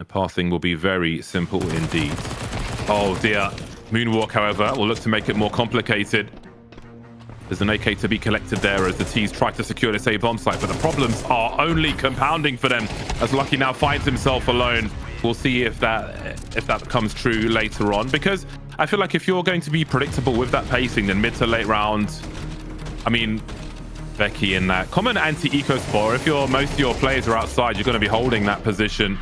pathing will be very simple indeed. Oh dear. Moonwalk, however, will look to make it more complicated. There's an AK to be collected there as the T's try to secure this A bomb site, but the problems are only compounding for them as Lucky now finds himself alone. We'll see if that comes true later on, because I feel like if you're going to be predictable with that pacing, then mid to late round, I mean, Becky in that common anti-eco spot, if most of your players are outside, you're going to be holding that position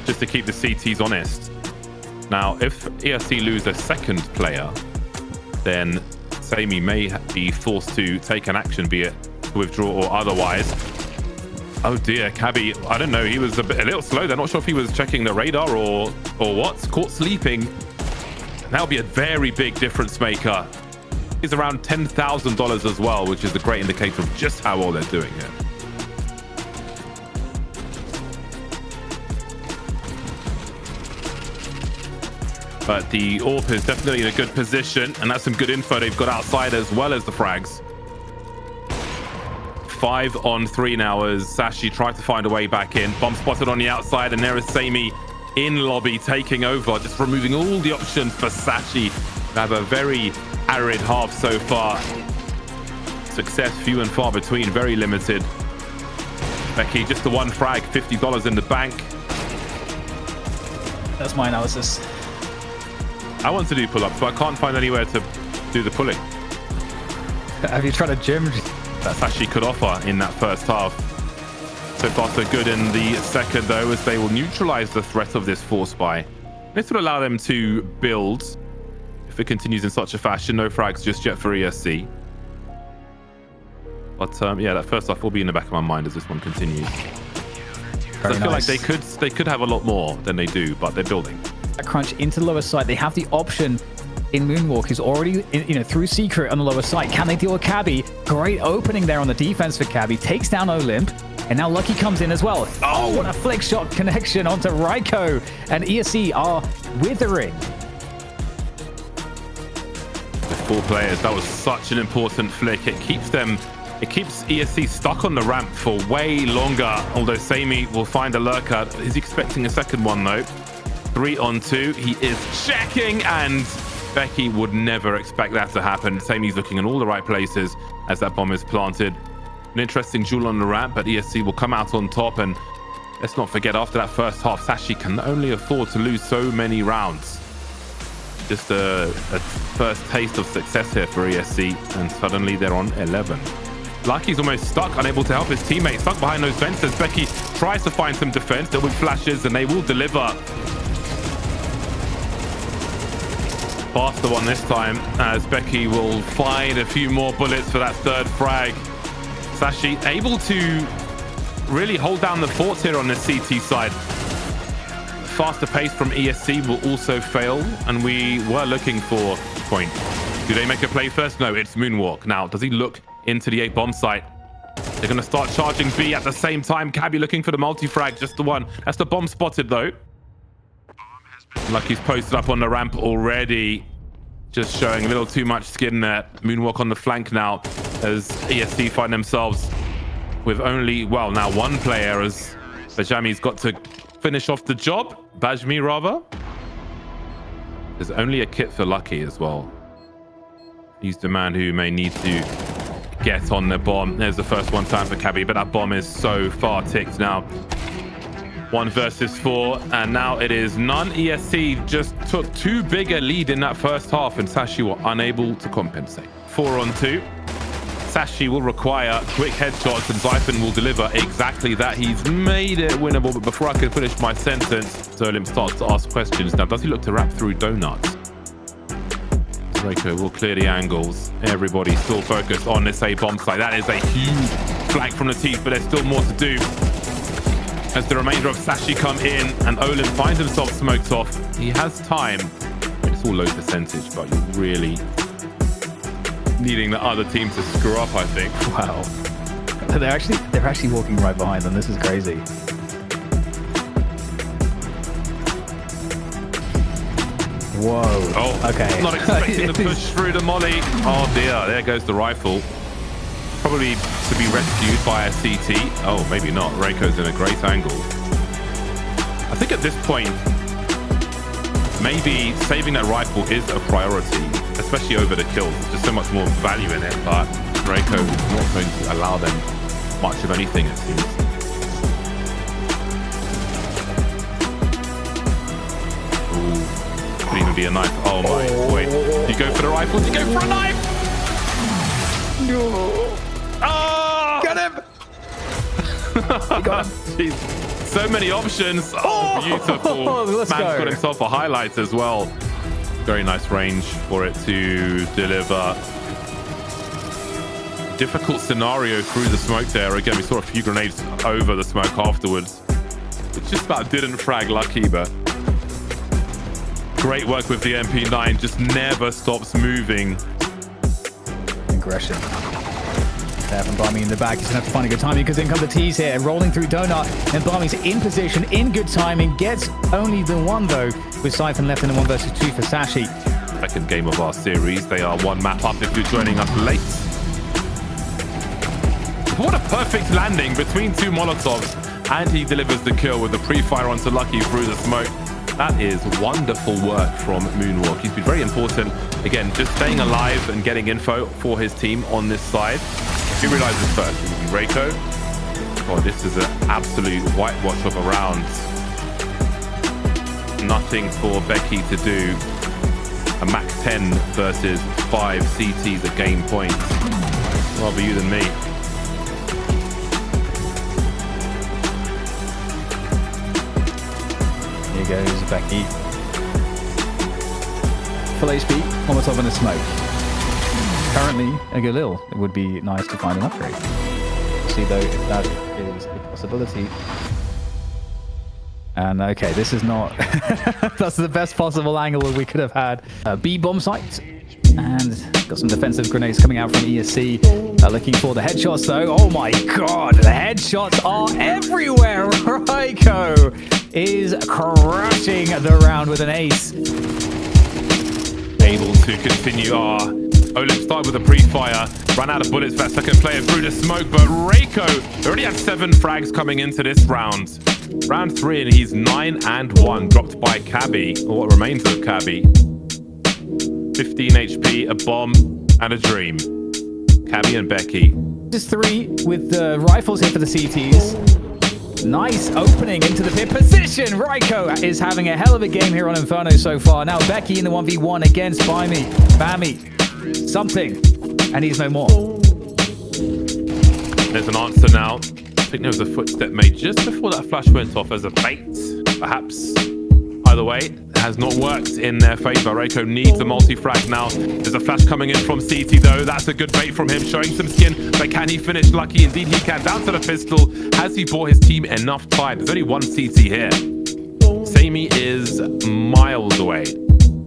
just to keep the CTs honest. Now, if ESC lose a second player, then Sammy may be forced to take an action, be it to withdraw or otherwise. Oh dear, Cabby, I don't know, he was a little slow. They're not sure if he was checking the radar or what. Caught sleeping. That'll be a very big difference maker. He's around $10,000 as well, which is a great indicator of just how well they're doing here. But the AWP is definitely in a good position, and that's some good info they've got outside as well as the frags. 5 on 3 now as Sashi tried to find a way back in. Bomb spotted on the outside, and there is Sammy in lobby taking over, just removing all the options for Sashi. They have a very arid half so far. Success few and far between, very limited. Becky, just the one frag, $50 in the bank. That's my analysis. I want to do pull-ups, but I can't find anywhere to do the pulling. Have you tried a gym? That's actually could offer in that first half. So far so good in the second though, as they will neutralize the threat of this force buy. This will allow them to build if it continues in such a fashion. No frags just yet for ESC. But yeah, that first half will be in the back of my mind as this one continues. I feel like they could have a lot more than they do, but they're building. A crunch into the lower side. They have the option in Moonwalk, who's already through secret on the lower side. Can they deal with Cabby? Great opening there on the defense for Cabby. Takes down Olymp, and now Lucky comes in as well. Oh, what a flick shot connection onto Raiko, and ESC are withering. With 4 players, that was such an important flick. It keeps ESC stuck on the ramp for way longer, although Sammy will find a lurker. He's expecting a second one though. 3 on 2, he is checking, and Becky would never expect that to happen. Samy's looking in all the right places as that bomb is planted. An interesting duel on the ramp, but ESC will come out on top, and let's not forget, after that first half, Sashi can only afford to lose so many rounds. Just a first taste of success here for ESC, and suddenly they're on 11. Lucky's almost stuck, unable to help his teammates, stuck behind those fences. Becky tries to find some defense, there with flashes, and they will deliver. Faster one this time, as Becky will find a few more bullets for that third frag. Sashi able to really hold down the fort here on the CT side. Faster pace from ESC will also fail, and we were looking for point. Do they make a play first? No, it's Moonwalk. Now, does he look into the A bomb site? They're going to start charging B at the same time. Cabby looking for the multi-frag, just the one. That's the bomb spotted though. Lucky's posted up on the ramp already, just showing a little too much skin there. Moonwalk on the flank now as ESC find themselves with only, well, now 1 player, as Bajami's got to finish off the job. Bajmi rather. There's only a kit for Lucky as well. He's the man who may need to get on the bomb. There's the first one time for Cabby, but that bomb is so far ticked now. 1 versus 4, and now it is none. ESC just took too big a lead in that first half, and Sashi were unable to compensate. 4 on 2. Sashi will require quick headshots, and Zyphon will deliver exactly that. He's made it winnable, but before I can finish my sentence, Zolim starts to ask questions. Now, does he look to wrap through donuts? Reiko will clear the angles. Everybody still focused on this A bomb site. That is a huge flank from the teeth, but there's still more to do. As the remainder of Sashi come in, and Olin finds himself smoked off. He has time. It's all low percentage, but you're really needing the other team to screw up, I think. Wow. They're actually walking right behind them. This is crazy. Whoa. Oh, okay. Not expecting the push through the molly. Oh dear, there goes the rifle. Probably to be rescued by a CT. Oh, maybe not. Reiko's in a great angle. I think at this point, maybe saving that rifle is a priority, especially over the kills. There's just so much more value in it, but Reiko is not going to allow them much of anything, it seems. Ooh, could even be a knife. Oh my, wait. You go for the rifle, you go for a knife! No. Oh! Got him! He got him. Jeez. So many options. Oh, beautiful. Let's Man's go. got himself a highlight as well. Very nice range for it to deliver. Difficult scenario through the smoke there. Again, we saw a few grenades over the smoke afterwards. It just about didn't frag Lucky, but great work with the MP9. Just never stops moving. Aggression. There from Barmy in the back. He's going to have to find a good timing because in come the T's here. Rolling through Donut. And Barmy's in position, in good timing. Gets only the one, though, with Siphon left in the 1 versus 2 for Sashi. Second game of our series. They are one map up if you're joining us late. What a perfect landing between two Molotovs. And he delivers the kill with the pre-fire onto Lucky through the smoke. That is wonderful work from Moonwalk. He's been very important. Again, just staying alive and getting info for his team on this side. Who realizes first? It will be Reiko. Oh, this is an absolute whitewash of a round. Nothing for Becky to do. A Mac 10 versus 5 CTs at game point. Rather you than me. Here goes Becky. Full HP, Molotov in the smoke. Currently, a Galil. It would be nice to find an upgrade. We'll see though if that is a possibility. And okay, this is not... That's the best possible angle we could have had. B bomb site. And got some defensive grenades coming out from ESC. Looking for the headshots though. Oh my god, the headshots are everywhere. Raiko is crushing the round with an ace. Able to continue. Olymp started with a pre-fire, ran out of bullets for that second player through the smoke, but Reiko already had 7 frags coming into this round. Round 3 and he's 9-1, dropped by Cabby, or what remains of Cabby. 15 HP, a bomb, and a dream. Cabby and Becky. This is 3 with the rifles here for the CTs. Nice opening into the pit position. Raiko is having a hell of a game here on Inferno so far. Now Becky in the 1v1 against Bammy. Something. And he's no more. There's an answer now. I think there was a footstep made just before that flash went off as a bait, perhaps. Either way, it has not worked in their favor. Reiko needs a multi-frag now. There's a flash coming in from CT though. That's a good bait from him, showing some skin. But can he finish? Lucky indeed he can. Down to the pistol. Has he bought his team enough time? There's only one CT here. Sammy is miles away.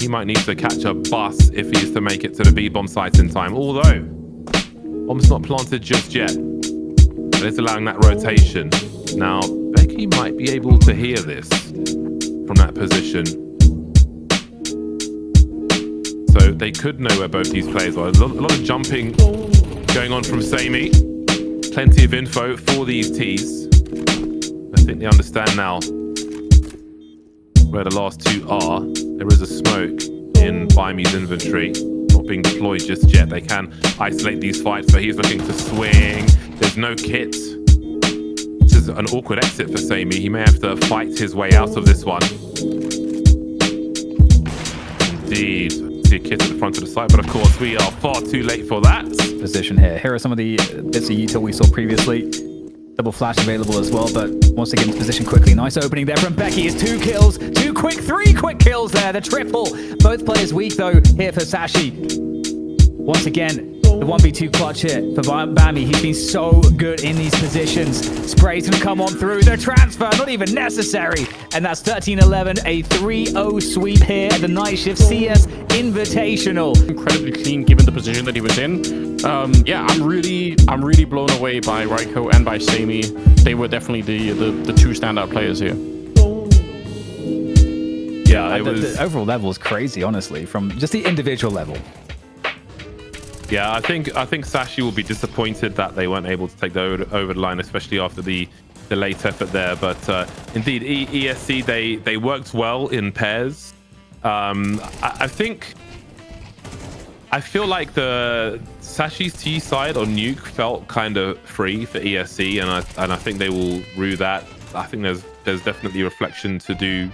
He might need to catch a bus if he is to make it to the B-bomb site in time. Although, bomb's not planted just yet. But it's allowing that rotation. Now, Becky might be able to hear this from that position. So they could know where both these players are. A lot of jumping going on from Sammy. Plenty of info for these Ts. I think they understand now where the last 2 are. There is a smoke in Bimey's inventory. Not being deployed just yet. They can isolate these fights, but he's looking to swing. There's no kit. This is an awkward exit for Sammy. He may have to fight his way out of this one. Indeed. See a kit at the front of the site, but of course we are far too late for that. Position here. Here are some of the bits of util we saw previously. Double flash available as well, but wants to get into position quickly. Nice opening there from Becky. Is 2 kills. 3 quick kills there. The triple. Both players weak though here for Sashi. Once again, the 1v2 clutch here for Bammy. He's been so good in these positions. Spray's gonna come on through. The transfer, not even necessary. And that's 13-11, a 3-0 sweep here at the night shift CS Invitational. Incredibly clean given the position that he was in. Yeah, I'm really blown away by Raiko and by Sammy. They were definitely the 2 standout players here. Yeah, it was... The overall level is crazy, honestly, from just the individual level. Yeah, I think Sashi will be disappointed that they weren't able to take the over the line, especially after the the late effort there. But indeed, ESC, they worked well in pairs. I feel like the Sashi's T side on Nuke felt kind of free for ESC, and I think they will rue that. I think there's definitely reflection to do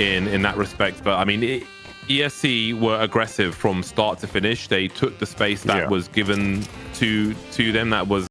in that respect. But I mean, ESC were aggressive from start to finish. They took the space that was given to them. That was